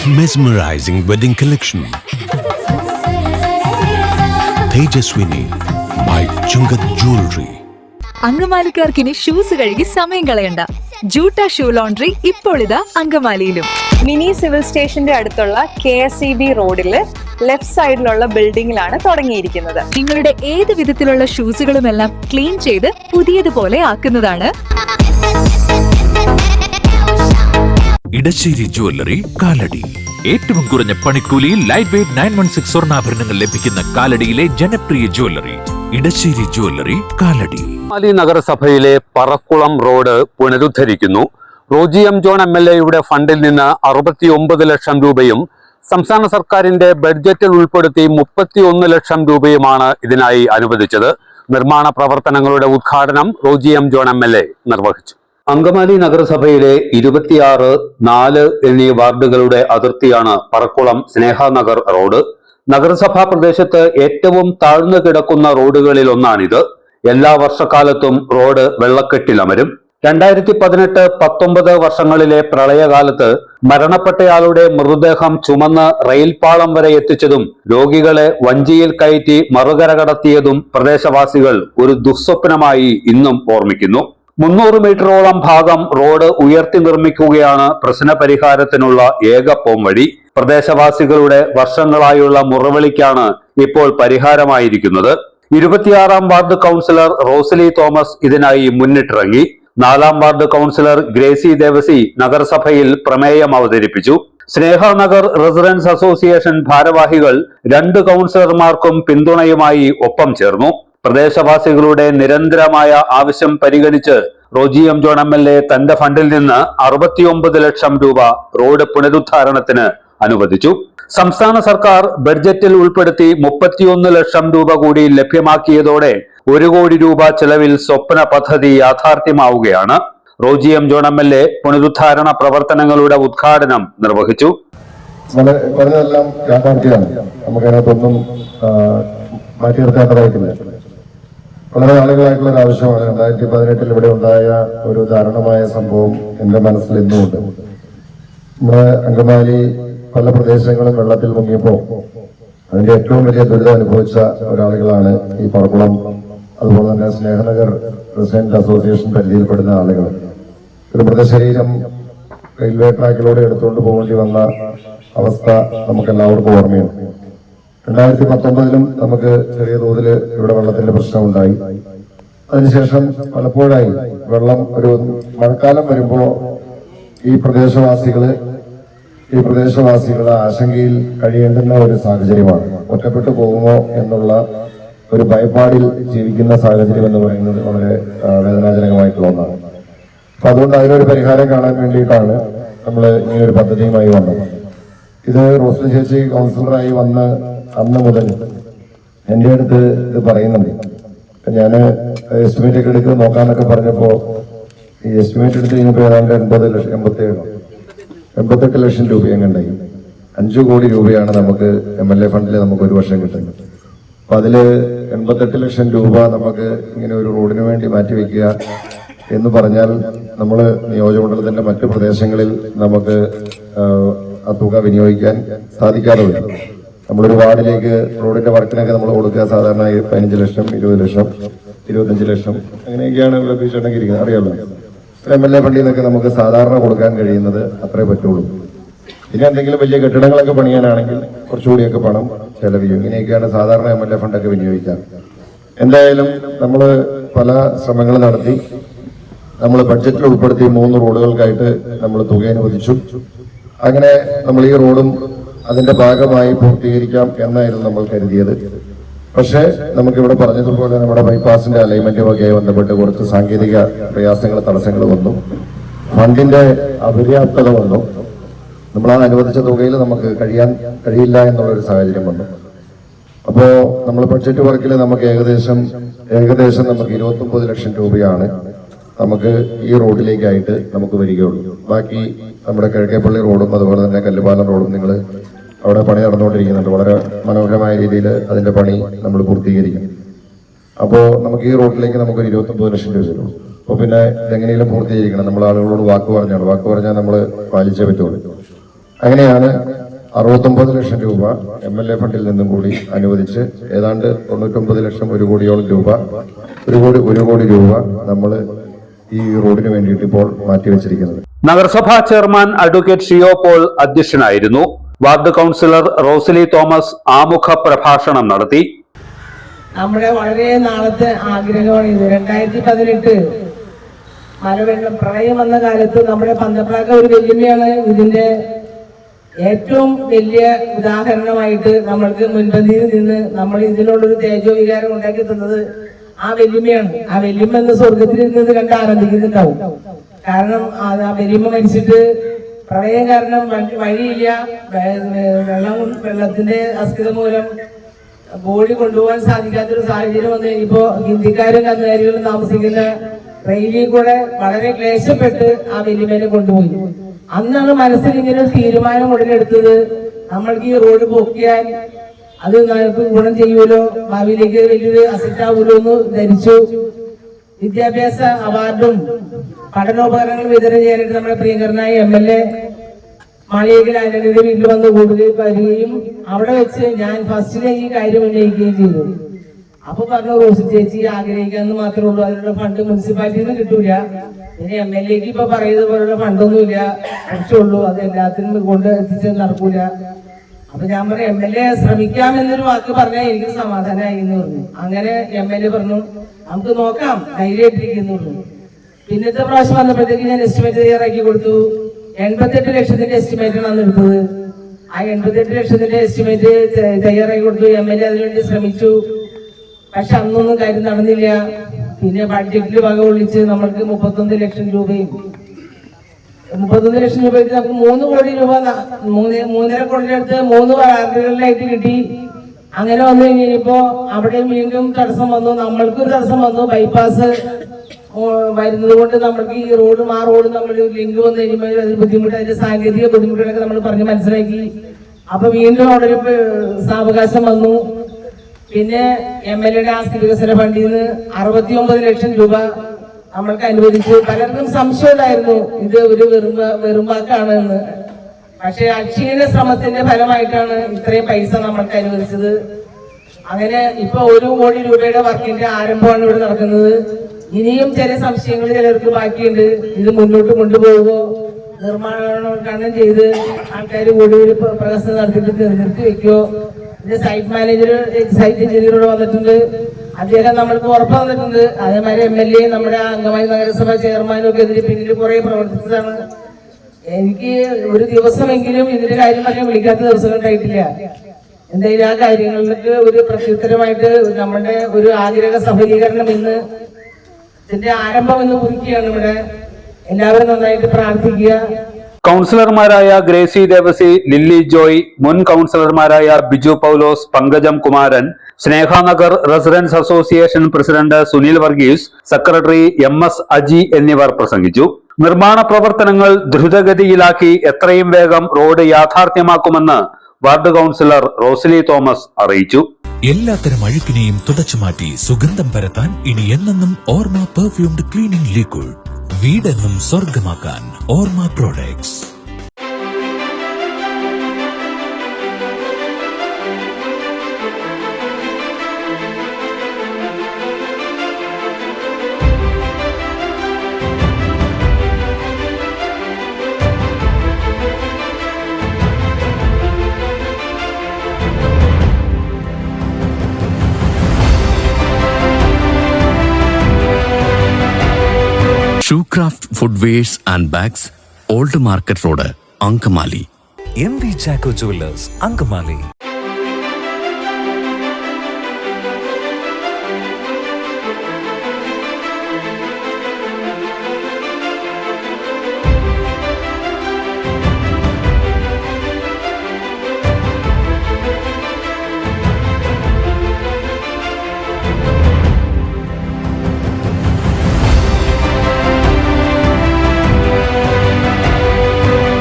Mesmerizing wedding collection. Tejaswini by Chungat Jewelry. അങ്കമാലിക്കാർക്കിനി shoes കഴുകി സമയം കളയണ്ട. ജൂട്ട ഷൂ ലോണ്ടറി ഇപ്പോൾ ഇതാ അങ്കമാലിയിലും. മിനി സിവിൽ സ്റ്റേഷന്റെ അടുത്തുള്ള KSEB റോഡില് ലെഫ്റ്റ് സൈഡിലുള്ള ബിൽഡിംഗിലാണ് തുടങ്ങിയിരിക്കുന്നത്. നിങ്ങളുടെ ഏത് വിധത്തിലുള്ള ഷൂസുകളുമെല്ലാം ക്ലീൻ ചെയ്ത് പുതിയതുപോലെ ആക്കുന്നതാണ്. ഇടശ്ശേരി ജ്വല്ലറി കാലടി. ഏറ്റവും കുറഞ്ഞ പണിക്കൂലിയിൽ ലൈറ്റ് വെയ്റ്റ് 916 സ്വർണ്ണാഭരണങ്ങൾ ലഭിക്കുന്ന കാലടിയിലെ ജനപ്രിയ ജ്വല്ലറി ഇടശ്ശേരി ജ്വല്ലറി കാലടി. അങ്കമാലി നഗരസഭയിലെ പറക്കുളം റോഡ് പുനരുദ്ധരിക്കുന്നു. റോജി എം ജോൺ MLA ഫണ്ടിൽ നിന്ന് 69 ലക്ഷം രൂപയും സംസ്ഥാന സർക്കാരിന്റെ ബഡ്ജറ്റിൽ ഉൾപ്പെടുത്തി 31 ലക്ഷം രൂപയുമാണ് ഇതിനായി അനുവദിച്ചത്. നിർമ്മാണ പ്രവർത്തനങ്ങളുടെ ഉദ്ഘാടനം റോജി എം ജോൺ MLA നിർവഹിച്ചു. അങ്കമാലി നഗരസഭയിലെ 26, 4 എന്നീ വാർഡുകളുടെ അതിർത്തിയാണ് പറക്കുളം സ്നേഹനഗർ റോഡ്. നഗരസഭാ പ്രദേശത്ത് ഏറ്റവും താഴ്ന്നു കിടക്കുന്ന റോഡുകളിൽ ഒന്നാണിത്. എല്ലാ വർഷക്കാലത്തും റോഡ് വെള്ളക്കെട്ടിലമരും. 2018-19 വർഷങ്ങളിലെ പ്രളയകാലത്ത് മരണപ്പെട്ടയാളുടെ മൃതദേഹം ചുമന്ന് റെയിൽപാളം വരെ എത്തിച്ചതും രോഗികളെ വഞ്ചിയിൽ കയറ്റി മറുകര കടത്തിയതും പ്രദേശവാസികൾ ഒരു ദുസ്വപ്നമായി ഇന്നും ഓർമ്മിക്കുന്നു. 300 മീറ്ററോളം ഭാഗം റോഡ് ഉയർത്തി നിർമ്മിക്കുകയാണ് പ്രശ്ന പരിഹാരത്തിനുള്ള ഏക പോംവഴി. പ്രദേശവാസികളുടെ വർഷങ്ങളായുള്ള മുറവിളിക്കാണ് ഇപ്പോൾ പരിഹാരമായിരിക്കുന്നത്. 26-ാം വാർഡ് കൗൺസിലർ റോസലി തോമസ് ഇതിനായി മുന്നിട്ടിറങ്ങി. 4-ാം വാർഡ് കൗൺസിലർ ഗ്രേസി ദേവസി നഗരസഭയിൽ പ്രമേയം അവതരിപ്പിച്ചു. സ്നേഹനഗർ റെസിഡൻസ് അസോസിയേഷൻ ഭാരവാഹികൾ 2 കൗൺസിലർമാർക്കും പിന്തുണയുമായി ഒപ്പം ചേർന്നു. പ്രദേശവാസികളുടെ നിരന്തരമായ ആവശ്യം പരിഗണിച്ച് റോജി എം ജോൺ MLA തന്റെ ഫണ്ടിൽ നിന്ന് 69 ലക്ഷം രൂപ റോഡ് പുനരുദ്ധാരണത്തിന് അനുവദിച്ചു. സംസ്ഥാന സർക്കാർ ബഡ്ജറ്റിൽ ഉൾപ്പെടുത്തി 31 ലക്ഷം രൂപ കൂടി ലഭ്യമാക്കിയതോടെ 1 കോടി രൂപ ചെലവിൽ സ്വപ്ന പദ്ധതി യാഥാർത്ഥ്യമാവുകയാണ്. റോജി എം ജോൺ MLA പുനരുദ്ധാരണ പ്രവർത്തനങ്ങളുടെ ഉദ്ഘാടനം നിർവഹിച്ചു. പറഞ്ഞതെല്ലാം യാഥാർത്ഥ്യമാണ്. നമുക്കതിനകത്തൊന്നും മാറ്റി നിർത്താത്തതായിട്ടില്ല. വളരെ നാളുകളായിട്ടുള്ള ഒരു ആവശ്യമാണ്. 2018 ഇവിടെ ഉണ്ടായ ഒരു ദാരുണമായ സംഭവം എന്റെ മനസ്സിൽ ഇന്നുമുണ്ട്. നമ്മുടെ അങ്കമാലി പല പ്രദേശങ്ങളും വെള്ളത്തിൽ മുങ്ങിയപ്പോൾ അതിന്റെ ഏറ്റവും വലിയ ദുരിതം അനുഭവിച്ച ഒരാളുകളാണ് ഈ പറക്കുളം, അതുപോലെ തന്നെ സ്നേഹനഗർ റെസിഡന്റ് അസോസിയേഷൻ പരിധിയിൽപ്പെടുന്ന ആളുകൾ. ഒരു മൃതശരീരം റെയിൽവേ ട്രാക്കിലൂടെ എടുത്തുകൊണ്ട് പോകേണ്ടി വന്ന അവസ്ഥ നമുക്കെല്ലാവർക്കും ഓർമ്മയുണ്ട്. 2019 നമുക്ക് ചെറിയ തോതിൽ ഇവിടെ വെള്ളത്തിന്റെ പ്രശ്നമുണ്ടായി. അതിനുശേഷം പലപ്പോഴായി വെള്ളം ഒരു മഴക്കാലം വരുമ്പോ ഈ പ്രദേശവാസികള് ആശങ്കയിൽ കഴിയേണ്ടുന്ന ഒരു സാഹചര്യമാണ്. ഒറ്റപ്പെട്ടു പോകുമോ എന്നുള്ള ഒരു ഭയപ്പാടിൽ ജീവിക്കുന്ന സാഹചര്യം എന്ന് പറയുന്നത് വളരെ വേദനാജനകമായിട്ടുള്ള ഒന്നാണ്. അപ്പൊ അതുകൊണ്ട് അതിനൊരു പരിഹാരം കാണാൻ വേണ്ടിയിട്ടാണ് നമ്മൾ ഇങ്ങനൊരു പദ്ധതിയുമായി വന്നത്. ഇത് റോസ്ലി ചേച്ചി കൗൺസിലറായി വന്ന് അന്ന് മുതൽ എൻ്റെ അടുത്ത് ഇത് പറയുന്നുണ്ട്. ഞാൻ എസ്റ്റിമേറ്റ് ഒക്കെ എടുക്കുന്നത് നോക്കാന്നൊക്കെ പറഞ്ഞപ്പോ ഈ എസ്റ്റിമേറ്റ് എടുത്ത് കഴിഞ്ഞപ്പോൾ ഏതാണ്ട് 88 ലക്ഷം രൂപയും ഉണ്ടായി. 5 കോടി രൂപയാണ് നമുക്ക് MLA ഫണ്ടിൽ നമുക്ക് ഒരു വർഷം കിട്ടുന്നത്. അപ്പൊ അതില് 88 ലക്ഷം രൂപ നമുക്ക് ഇങ്ങനെ ഒരു റോഡിന് വേണ്ടി മാറ്റിവെക്കുക എന്ന് പറഞ്ഞാൽ നമ്മള് നിയോജകമണ്ഡലത്തിന്റെ മറ്റു പ്രദേശങ്ങളിൽ നമുക്ക് ആ തുക വിനിയോഗിക്കാൻ സാധിക്കാതെ വരും. നമ്മളൊരു വാർഡിലേക്ക് റോഡിന്റെ വർക്കിനൊക്കെ നമ്മൾ കൊടുക്കുക സാധാരണ 15 ലക്ഷം, 20 ലക്ഷം, 25 ലക്ഷം അങ്ങനെയൊക്കെയാണ് ലഭിച്ചിട്ടുണ്ടെങ്കിൽ അറിയാമല്ലോ. MLA ഫണ്ടിൽ നിന്നൊക്കെ നമുക്ക് സാധാരണ കൊടുക്കാൻ കഴിയുന്നത് അത്രേ പറ്റുള്ളൂ. പിന്നെ എന്തെങ്കിലും വലിയ കെട്ടിടങ്ങളൊക്കെ പണിയാനാണെങ്കിൽ കുറച്ചുകൂടിയൊക്കെ പണം ചെലവ് ചെയ്യും. ഇങ്ങനെയൊക്കെയാണ് സാധാരണ MLA ഫണ്ടൊക്കെ വിനിയോഗിക്കാൻ. എന്തായാലും നമ്മൾ പല ശ്രമങ്ങൾ നടത്തി. നമ്മൾ ബഡ്ജറ്റിൽ ഉൾപ്പെടുത്തി 3 റോഡുകൾക്കായിട്ട് നമ്മൾ തുക അനുവദിച്ചു. അങ്ങനെ നമ്മൾ ഈ റോഡും അതിന്റെ ഭാഗമായി പൂർത്തീകരിക്കാം എന്നായിരുന്നു നമ്മൾ കരുതിയത്. പക്ഷേ നമുക്കിവിടെ പറഞ്ഞതുപോലെ നമ്മുടെ ബൈപ്പാസിന്റെ അലൈൻമെന്റുമൊക്കെ ബന്ധപ്പെട്ട് കുറച്ച് സാങ്കേതിക പ്രയാസങ്ങൾ, തടസ്സങ്ങൾ വന്നു. ഫണ്ടിന്റെ അപര്യാപ്തത വന്നു. നമ്മൾ ആ അനുവദിച്ച തുകയിൽ നമുക്ക് കഴിയില്ല എന്നുള്ളൊരു സാഹചര്യം വന്നു. അപ്പോ നമ്മൾ ബഡ്ജറ്റ് വർക്കിൽ നമുക്ക് ഏകദേശം നമുക്ക് 29 ലക്ഷം രൂപയാണ് നമുക്ക് ഈ റോഡിലേക്കായിട്ട് നമുക്ക് വരികയുള്ളൂ. ബാക്കി നമ്മുടെ കിഴക്കേപ്പള്ളി റോഡും അതുപോലെ തന്നെ കല്ലുപാലം റോഡും നിങ്ങൾ അവിടെ പണി നടന്നുകൊണ്ടിരിക്കുന്നുണ്ട്. വളരെ മനോഹരമായ രീതിയിൽ അതിന്റെ പണി നമ്മൾ പൂർത്തീകരിക്കും. അപ്പോൾ നമുക്ക് ഈ റോഡിലേക്ക് നമുക്കൊരു 29 ലക്ഷം രൂപ വരും. അപ്പോൾ പിന്നെ ഇതെങ്ങനെയും പൂർത്തീകരിക്കണം. നമ്മൾ ആളുകളോട് വാക്ക് പറഞ്ഞാൽ നമ്മൾ പാലിച്ചേ പറ്റുള്ളൂ. അങ്ങനെയാണ് 69 ലക്ഷം രൂപ MLA ഫണ്ടിൽ നിന്നും കൂടി അനുവദിച്ച് ഏതാണ്ട് 99 ലക്ഷം 1 കോടിയോളം രൂപ 1 കോടി രൂപ നമ്മൾ ഈ റോഡിന് വേണ്ടിയിട്ട് ഇപ്പോൾ മാറ്റിവെച്ചിരിക്കുന്നത്. നഗരസഭാ ചെയർമാൻ അഡ്വക്കേറ്റ് ഷിയോ പോൾ അധ്യക്ഷനായിരുന്നു. വാർഡ് കൗൺസിലർ റോസലി തോമസ് ആമുഖ പ്രഭാഷണം നടത്തി. നമ്മുടെ വളരെ നാളത്തെ ആഗ്രഹമാണ് ഇത്. 2018 മലവെള്ളം പ്രളയം വന്ന കാലത്ത് നമ്മുടെ പന്തപ്രാക്ക ഒരു വെല്ലുവിളിയാണ്. ഇതിന്റെ ഏറ്റവും വലിയ ഉദാഹരണമായിട്ട് നമ്മൾക്ക് മുൻപന്തിയിൽ നിന്ന് നമ്മൾ ഇതിനോടൊരു തേജോ വികാരം ഉണ്ടാക്കി തന്നത് ആ വെല്ലുമയാണ്. ആ വെല്ലുമ എന്ന് സ്വർഗത്തിൽ ഇരുന്നത് കണ്ട് ആനന്ദിക്കുന്നുണ്ടാവും. കാരണം ആ വെല്ലുമ മരിച്ചിട്ട് പ്രളയം കാരണം വഴിയില്ല, വെള്ളത്തിന്റെ അസ്ഥിത മൂലം ബോഡി കൊണ്ടുപോകാൻ സാധിക്കാത്തൊരു സാഹചര്യം വന്ന് ഇപ്പോ ഹിന്ദിക്കാരും കന്നുകാലികളും താമസിക്കുന്ന റെയിലിൽ കൂടെ വളരെ ക്ലേശപ്പെട്ട് ആ വെല്ലുമേനെ കൊണ്ടുപോയി. അന്നാണ് മനസ്സിൽ ഇങ്ങനെ ഒരു തീരുമാനം ഉടലെടുത്തത്, നമ്മൾക്ക് ഈ റോഡ് പൊക്കിയാൽ അത് നമുക്ക് ഗുണം ചെയ്യുമല്ലോ, ഭാവിയിലേക്ക് വലിയൊരു അസറ്റാവൂലോ എന്ന് ധരിച്ചു. വിദ്യാഭ്യാസ അവാർഡും പഠനോപകരണങ്ങളും വിതരണം ചെയ്യാനായിട്ട് നമ്മുടെ പ്രിയങ്കരനായ MLA മാളിയേക്കൽ ആന്റണിയുടെ വീട്ടിൽ വന്ന് കൂടുകയും വരികയും അവിടെ വെച്ച് ഞാൻ ഫസ്റ്റിലെ ഈ കാര്യം ഉന്നയിക്കുകയും ചെയ്തു. അപ്പൊ പറഞ്ഞു, റോസി ചേച്ചി ആഗ്രഹിക്കാന്ന് മാത്രമേ ഉള്ളൂ, അതിനുള്ള ഫണ്ട് മുനിസിപ്പാലിറ്റിയിൽ നിന്ന് കിട്ടൂല, പിന്നെ MLAക്ക് ഇപ്പൊ പറയുന്നത് പോലുള്ള ഫണ്ടൊന്നുമില്ല, കുറച്ചുള്ളൂ, അത് എല്ലാത്തിനും കൊണ്ട് എത്തിച്ച് നടക്കൂല. അപ്പൊ ഞാൻ പറഞ്ഞു MLA ശ്രമിക്കാമെന്നൊരു വാക്ക് പറഞ്ഞാൽ എനിക്ക് സമാധാനമായി എന്ന് പറഞ്ഞു. അങ്ങനെ MLA പറഞ്ഞു നമുക്ക് നോക്കാം, ധൈര്യമായിട്ടിരിക്കുന്നു. പിന്നത്തെ പ്രാവശ്യം വന്നപ്പോഴത്തേക്ക് ഞാൻ എസ്റ്റിമേറ്റ് തയ്യാറാക്കി കൊടുത്തു. 88 ലക്ഷത്തിന്റെ എസ്റ്റിമേറ്റാണ് അന്ന് എടുത്തത്. ആ 88 ലക്ഷത്തിന്റെ എസ്റ്റിമേറ്റ് തയ്യാറാക്കി കൊടുത്തു. MLA അതിനുവേണ്ടി ശ്രമിച്ചു. പക്ഷെ അന്നൊന്നും കാര്യം നടന്നില്ല. പിന്നെ ബഡ്ജറ്റിൽ വക ഒളിച്ച് നമ്മൾക്ക് 31 ലക്ഷം രൂപയും 31 ലക്ഷം രൂപ നമുക്ക് 3 കോടി രൂപ 3.5 കോടിയുടെ അടുത്ത് 3 വാർഡുകളിലായിട്ട് കിട്ടി. അങ്ങനെ വന്നു കഴിഞ്ഞപ്പോ അവിടെ വീണ്ടും തടസ്സം വന്നു, നമ്മൾക്കും തടസ്സം വന്നു. ബൈപ്പാസ് വരുന്നത് കൊണ്ട് നമ്മൾക്ക് ഈ റോഡും ആ റോഡും നമ്മൾ ലിങ്ക് വന്നു കഴിയുമ്പോൾ അതിന് ബുദ്ധിമുട്ട്, അതിന്റെ സാങ്കേതിക ബുദ്ധിമുട്ടുകളൊക്കെ നമ്മൾ പറഞ്ഞ് മനസ്സിലാക്കി. അപ്പൊ വീണ്ടും അവിടെ ഒരു സാവകാശം വന്നു. പിന്നെ MLAയുടെ ആസ്തി വികസന ഫണ്ടിൽ നിന്ന് 69 ലക്ഷം രൂപ നമ്മൾക്ക് അനുവദിച്ചു. പലർക്കും സംശയമായിരുന്നു ഇത് ഒരു വെറുമ്പാക്കാണ് എന്ന്. പക്ഷെ അക്ഷീണ ശ്രമത്തിന്റെ ഫലമായിട്ടാണ് ഇത്രയും പൈസ നമ്മൾക്ക് അനുവദിച്ചത്. അങ്ങനെ ഇപ്പൊ 1 കോടി രൂപയുടെ വർക്കിന്റെ ആരംഭമാണ് ഇവിടെ നടക്കുന്നത്. ഇനിയും ചില സംശയങ്ങൾ ചിലർക്ക് ബാക്കിയുണ്ട്. ഇത് മുന്നോട്ട് കൊണ്ടുപോകുമോ, നിർമ്മാണം ചെയ്ത് ആൾക്കാർ കൂടി പ്രകസനം നടത്തിയിട്ട് നിർത്തി വെക്കുമോ. ഇതിന്റെ സൈറ്റ് മാനേജർ, സൈറ്റ് എഞ്ചിനീയറോട് വന്നിട്ടുണ്ട്, അദ്ദേഹം നമ്മൾക്ക് ഉറപ്പ് വന്നിട്ടുണ്ട്. അതേമാതിരി MLA നമ്മുടെ അങ്കമാലി നഗരസഭ ചെയർമാനും ഒക്കെ ഇതിന് പിന്നിൽ കുറെ പ്രവർത്തിച്ചതാണ്. എനിക്ക് ഒരു ദിവസമെങ്കിലും ഇതിന്റെ കാര്യം പറഞ്ഞാൽ വിളിക്കാത്ത ദിവസങ്ങൾ ഉണ്ടായിട്ടില്ല. എന്തായാലും ആ കാര്യങ്ങൾക്ക് ഒരു പ്രത്യുത്തരമായിട്ട് നമ്മുടെ ഒരു ആഗ്രഹ സഫലീകരണം ഇന്ന് ഇതിന്റെ ആരംഭം എന്ന് കുറിക്കുകയാണ്. ഇവിടെ എല്ലാവരും നന്നായിട്ട് പ്രാർത്ഥിക്കുക. കൗൺസിലർമാരായ ഗ്രേസി ദേവസി, ലില്ലി ജോയ്, മുൻ കൗൺസിലർമാരായ Biju Paulose, Pankajam Kumaran, Snehanagar residence association president Sunil Varghese, secretary MS Aji എന്നിവർ പ്രസംഗിച്ചു. നിർമ്മാണ പ്രവർത്തനങ്ങൾ ദ്രുതഗതിയിലാക്കി എത്രയും വേഗം റോഡ് യാഥാർത്ഥ്യമാക്കുമെന്ന് വാർഡ് കൗൺസിലർ റോസലി തോമസ് അറിയിച്ചു. എല്ലാത്തരം അഴുക്കിനെയും തുടച്ചു മാറ്റി സുഗന്ധം പരത്താൻ ഇനി എന്നെന്നും ഓർമ്മ പെർഫ്യൂംഡ് ക്ലീനിംഗ് ലിക്വിഡ്. വീടെന്നും സ്വർഗമാക്കാൻ Orma products. Shoecraft footwears and bags, old market road, Angamaly. MV Jacko Jewelers, Angamali.